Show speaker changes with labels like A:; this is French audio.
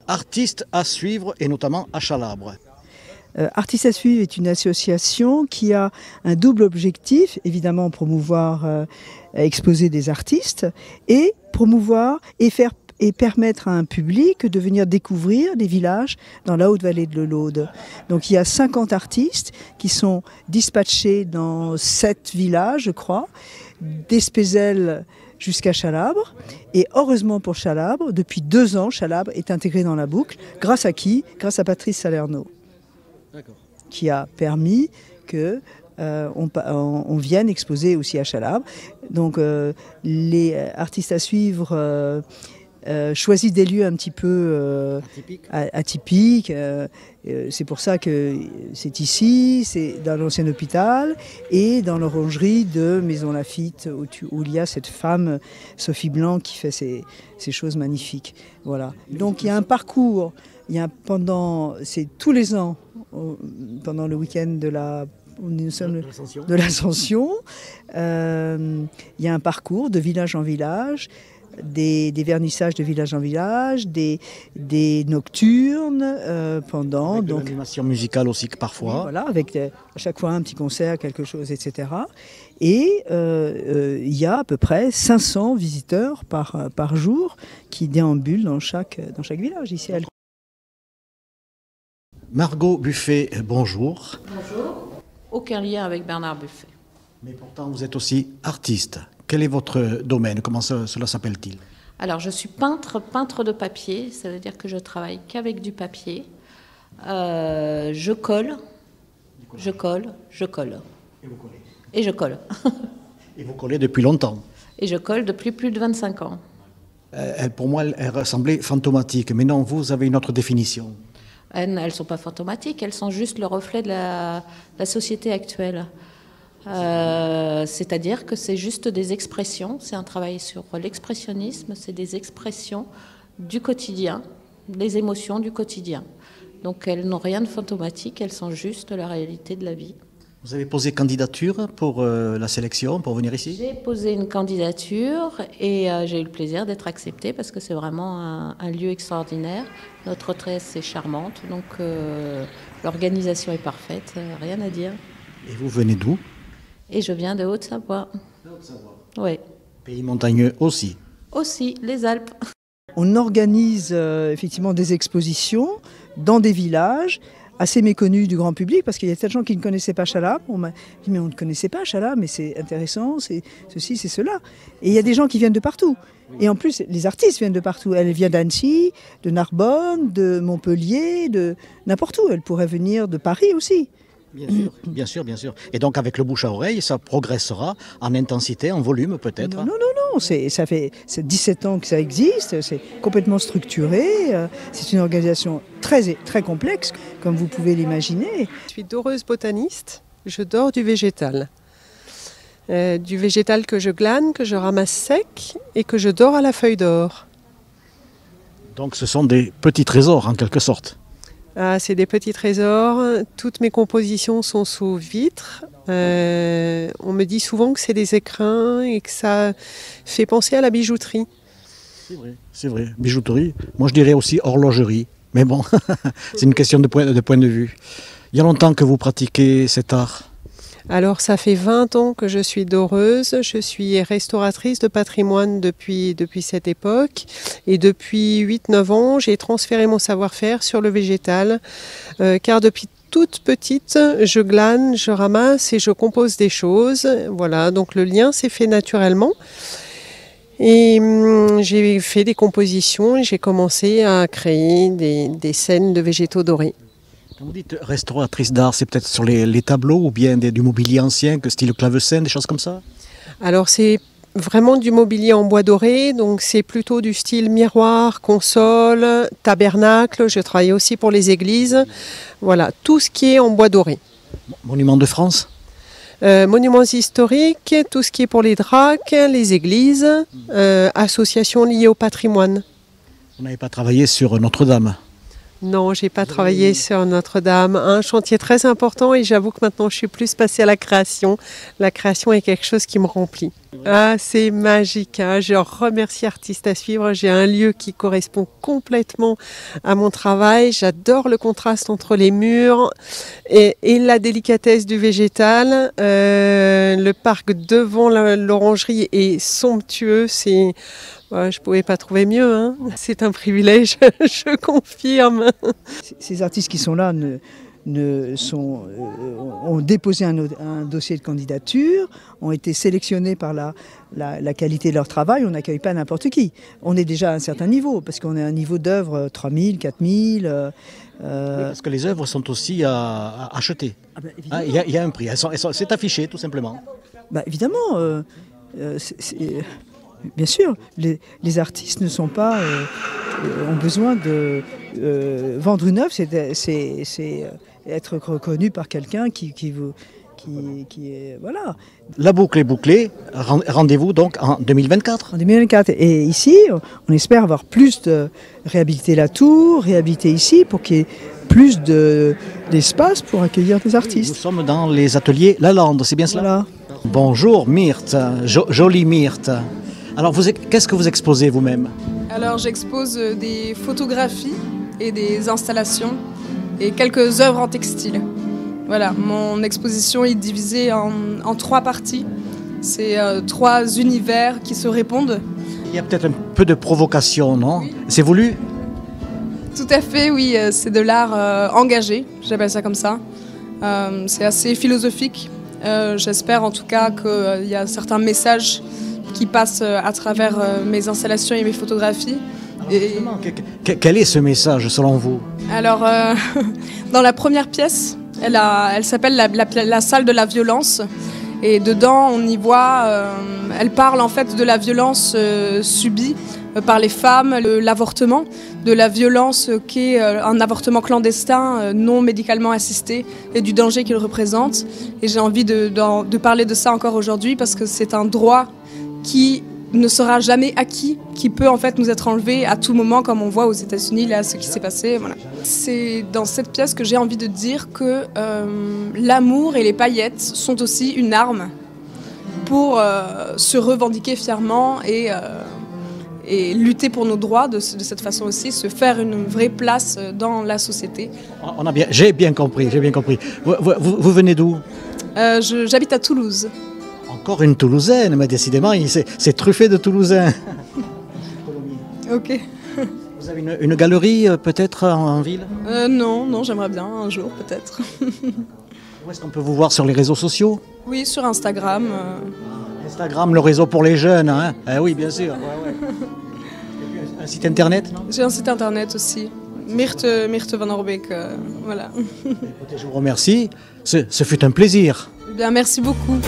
A: Artistes à suivre et notamment à Chalabre.
B: Artistes à suivre est une association qui a un double objectif, évidemment promouvoir, exposer des artistes et promouvoir et permettre à un public de venir découvrir des villages dans la Haute-Vallée de l'Aude. Donc il y a 50 artistes qui sont dispatchés dans 7 villages, je crois, d'Espézelles jusqu'à Chalabre. Et heureusement pour Chalabre, depuis 2 ans, Chalabre est intégré dans la boucle. Grâce à qui? Grâce à Patrice Salerno, qui a permis que on vienne exposer aussi à Chalabre. Donc les artistes à suivre choisissent des lieux un petit peu atypiques. C'est pour ça que c'est ici, c'est dans l'ancien hôpital et dans l'orangerie de Maison Lafitte où il y a cette femme, Sophie Blanc, qui fait ces choses magnifiques. Voilà. Donc il y a un parcours, c'est tous les ans, pendant le week-end de l'Ascension, il y a un parcours de village en village, des vernissages de village en village, des nocturnes pendant.
A: Avec de l'animation musicale aussi parfois.
B: Oui, voilà, avec à chaque fois un petit concert, quelque chose, etc. Et il y a à peu près 500 visiteurs par jour qui déambulent dans chaque village ici à Lyon.
A: Margot Buffet, bonjour.
C: Bonjour. Aucun lien avec Bernard Buffet.
A: Mais pourtant, vous êtes aussi artiste. Quel est votre domaine? Comment cela s'appelle-t-il?
C: Alors, je suis peintre de papier. Ça veut dire que je travaille qu'avec du papier. Je colle.
A: Et vous collez?
C: Et je colle.
A: Et vous collez depuis longtemps?
C: Et je colle depuis plus de 25 ans.
A: Pour moi, elle ressemblait fantomatique. Mais non, vous avez une autre définition.
C: Elles ne sont pas fantomatiques, elles sont juste le reflet de la société actuelle. C'est-à-dire que c'est juste des expressions, c'est un travail sur l'expressionnisme, c'est des expressions du quotidien, des émotions du quotidien. Donc elles n'ont rien de fantomatique, elles sont juste la réalité de la vie.
A: Vous avez posé candidature pour la sélection, pour venir ici?
C: J'ai posé une candidature et j'ai eu le plaisir d'être acceptée parce que c'est vraiment un lieu extraordinaire. Notre hôtesse est charmante, donc l'organisation est parfaite, rien à dire.
A: Et vous venez d'où?
C: Et je viens de Haute-Savoie.
A: De Haute-Savoie.
C: Oui.
A: Pays montagneux aussi?
C: Aussi, les Alpes.
B: On organise effectivement des expositions dans des villages assez méconnus du grand public, parce qu'il y a certains gens qui ne connaissaient pas Chalabre. On m'a dit, mais on ne connaissait pas Chalabre, mais c'est intéressant, c'est ceci, c'est cela. Et il y a des gens qui viennent de partout. Et en plus, les artistes viennent de partout. Elle vient d'Annecy, de Narbonne, de Montpellier, de n'importe où. Elle pourrait venir de Paris aussi.
A: Bien sûr. Et donc avec le bouche à oreille, ça progressera en intensité, en volume peut-être?
B: Non. Ça fait 17 ans que ça existe, c'est complètement structuré. C'est une organisation très complexe, comme vous pouvez l'imaginer.
D: Je suis doreuse botaniste, je dors du végétal. Du végétal que je glane, que je ramasse sec et que je dors à la feuille d'or.
A: Donc ce sont des petits trésors en quelque sorte?
D: C'est des petits trésors. Toutes mes compositions sont sous vitre. On me dit souvent que c'est des écrins et que ça fait penser à la bijouterie.
A: C'est vrai. Bijouterie. Moi je dirais aussi horlogerie. Mais bon, c'est une question de point de vue. Il y a longtemps que vous pratiquez cet art?
D: Alors ça fait 20 ans que je suis doreuse, je suis restauratrice de patrimoine depuis cette époque et depuis 8-9 ans j'ai transféré mon savoir-faire sur le végétal car depuis toute petite je glane, je ramasse et je compose des choses. Voilà, donc le lien s'est fait naturellement. Et j'ai fait des compositions et j'ai commencé à créer des scènes de végétaux dorés.
A: Quand vous dites restauratrice d'art, c'est peut-être sur les tableaux ou bien du mobilier ancien, style clavecin, des choses comme ça?
D: Alors c'est vraiment du mobilier en bois doré, donc c'est plutôt du style miroir, console, tabernacle. Je travaille aussi pour les églises. Voilà, tout ce qui est en bois doré.
A: Monument de France?
D: Monuments historiques, tout ce qui est pour les dracs, les églises, associations liées au patrimoine.
A: Vous n'avez pas travaillé sur Notre-Dame?
D: Non, je n'ai pas travaillé sur Notre-Dame. Un chantier très important et j'avoue que maintenant je suis plus passée à la création. La création est quelque chose qui me remplit. Ah, c'est magique, hein. Je remercie Artistes à suivre. J'ai un lieu qui correspond complètement à mon travail. J'adore le contraste entre les murs et la délicatesse du végétal. Le parc devant l'orangerie est somptueux. Je ne pouvais pas trouver mieux, hein. C'est un privilège, je confirme.
B: Ces artistes qui sont là ont déposé un dossier de candidature, ont été sélectionnés par la qualité de leur travail. On n'accueille pas n'importe qui. On est déjà à un certain niveau, parce qu'on est à un niveau d'œuvre 3000, 4000.
A: Oui, parce que les œuvres sont aussi à acheter.
B: Ah ben,
A: Il y a un prix, c'est affiché tout simplement.
B: Bah, évidemment, bien sûr, les artistes ne sont pas, ont besoin de vendre une œuvre, c'est être reconnu par quelqu'un qui est voilà.
A: La boucle est bouclée. Rendez-vous donc en 2024.
B: En 2024. Et ici, on espère avoir plus de réhabiliter la tour, réhabiliter ici pour qu'il y ait plus d'espace pour accueillir des
A: Nous
B: artistes.
A: sommes dans les ateliers Lalande, c'est bien cela?
B: Voilà.
A: Bonjour Myrthe, jolie Myrthe. Alors qu'est-ce que vous exposez vous-même?
E: Alors j'expose des photographies et des installations et quelques œuvres en textile. Voilà, mon exposition est divisée en 3 parties. C'est 3 univers qui se répondent.
A: Il y a peut-être un peu de provocation, non? Oui. C'est voulu?
E: Tout à fait, oui, c'est de l'art engagé, j'appelle ça comme ça. C'est assez philosophique. J'espère en tout cas qu'il y a certains messages qui passent à travers mes installations et mes photographies.
A: Quel est ce message selon vous?
E: Alors, dans la première pièce, elle s'appelle la salle de la violence. Et dedans, on y voit, elle parle en fait de la violence subie par les femmes, l'avortement, de la violence qu'est un avortement clandestin, non médicalement assisté, et du danger qu'il représente. Et j'ai envie de parler de ça encore aujourd'hui parce que c'est un droit qui ne sera jamais acquis, qui peut en fait nous être enlevé à tout moment, comme on voit aux États-Unis, là, ce qui s'est passé. Voilà. C'est dans cette pièce que j'ai envie de dire que l'amour et les paillettes sont aussi une arme pour se revendiquer fièrement et lutter pour nos droits de cette façon aussi, se faire une vraie place dans la société.
A: J'ai bien compris. Vous venez d'où?
E: J'habite à Toulouse.
A: Encore une Toulousaine, mais décidément, c'est truffé de Toulousains.
E: Ok.
A: Vous avez une galerie peut-être en ville?
E: Non, j'aimerais bien un jour peut-être.
A: Où est-ce qu'on peut vous voir sur les réseaux sociaux?
E: Oui, sur Instagram.
A: Instagram, le réseau pour les jeunes, hein? Oui, bien sûr. Ouais. Et puis un site internet, non?
E: J'ai un site internet aussi, Myrthe Van Orbeek, voilà.
A: Écoutez, je vous remercie, ce fut un plaisir.
E: Bien, merci beaucoup.